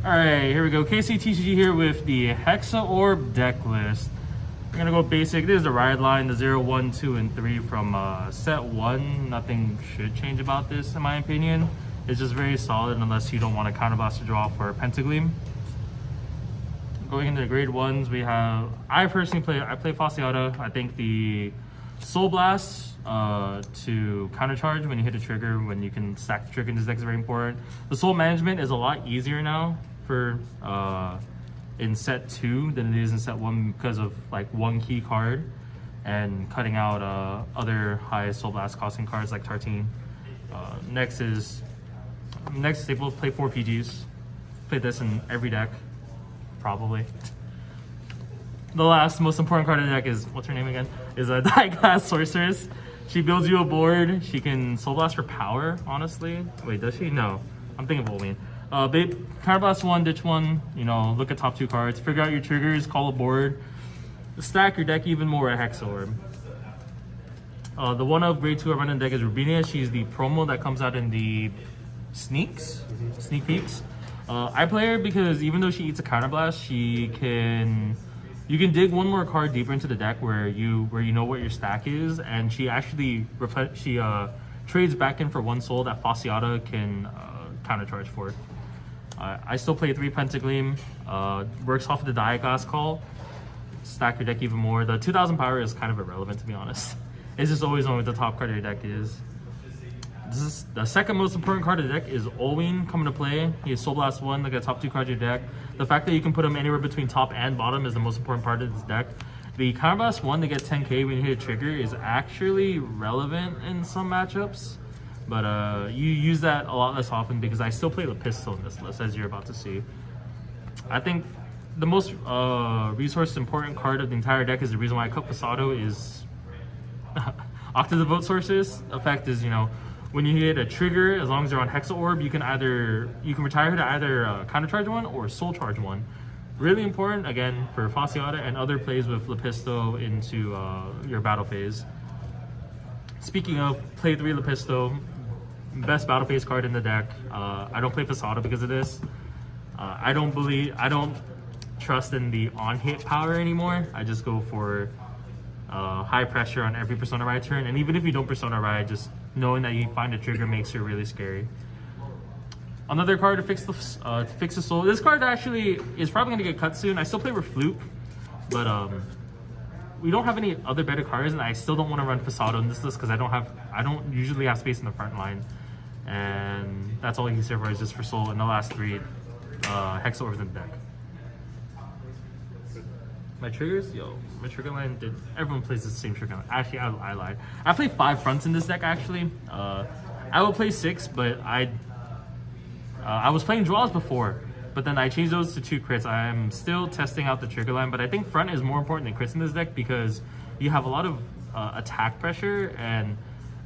Alright, here we go. KCTCG here with the Hexaorb deck list. We're gonna go basic. This is the ride line, the 0, 1, 2, and 3 from set 1. Nothing should change about this in my opinion. It's just very solid unless you don't want to counterblast to draw for Pentagleam. Going into the grade 1s, we have, I play Fasciata. I think the Soul Blast to countercharge when you hit a trigger, when you can stack the trigger in this deck is very important. The Soul Management is a lot easier now for in set 2 than it is in set 1 because of like one key card and cutting out other high Soul Blast costing cards like Tartine. Next they both play 4 PGs. Play this in every deck, probably. The last most important card of the deck is, what's her name again? Is a Die-Class Sorceress. She builds you a board. She can Soul Blast for power, honestly. Wait, does she? No. I'm thinking of Volbeat. Counterblast 1, ditch 1, you know, look at top 2 cards, figure out your triggers, call a board, stack your deck even more at Hexaorb. The one of grade 2 I run in the deck is Rubinia. She's the promo that comes out in the sneak peeks. I play her because even though she eats a counterblast, you can dig one more card deeper into the deck where you know what your stack is, and she actually trades back in for 1 soul that Fasciata can countercharge for. I still play 3 Pentagleam. Works off of the Die-Class call. Stack your deck even more. The 2000 power is kind of irrelevant, to be honest. It's just always on what the top card of your deck is. This is the second most important card of the deck is Olween coming to play. He has Soul Blast 1, like the top 2 cards of your deck. The fact that you can put him anywhere between top and bottom is the most important part of this deck. The Counterblast 1 to get 10k when you hit a trigger is actually relevant in some matchups, but you use that a lot less often because I still play the pistol in this list, as you're about to see. I think the most resource important card of the entire deck is the reason why I cut Fasado is Octa-Devote Sources. Effect is, you know, when you hit a trigger, as long as you're on Hexaorb, you can retire her to either counter charge 1 or soul charge 1. Really important again for Fasciata and other plays with Lepisto into your battle phase. Speaking of, play 3 Lepisto, best battle phase card in the deck. I don't play Fasciata because of this. I don't trust in the on hit power anymore. I just go for high pressure on every Persona Ride turn, and even if you don't Persona Ride, just knowing that you find a trigger makes it really scary. Another card to fix the soul. This card actually is probably going to get cut soon. I still play with Fluke, but we don't have any other better cards, and I still don't want to run Fasado in this list because I don't usually have space in the front line, and that's all he's here for is just for soul. And the last 3 Hexaorbs in the deck. My triggers? My trigger line everyone plays the same trigger line. Actually, I lied. I play 5 fronts in this deck, actually. I will play 6, but I was playing draws before, but then I changed those to 2 crits. I'm still testing out the trigger line, but I think front is more important than crits in this deck because you have a lot of attack pressure, and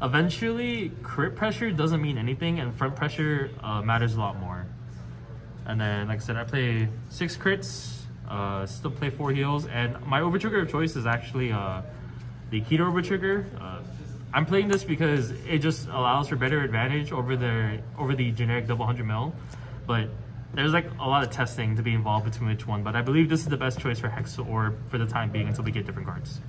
eventually crit pressure doesn't mean anything, and front pressure matters a lot more. And then, like I said, I play 6 crits. Still play 4 heals, and my overtrigger of choice is actually the Keto overtrigger. I'm playing this because it just allows for better advantage over the generic double 100 mil, but there's like a lot of testing to be involved between which one. But I believe this is the best choice for Hexaorb for the time being until we get different cards.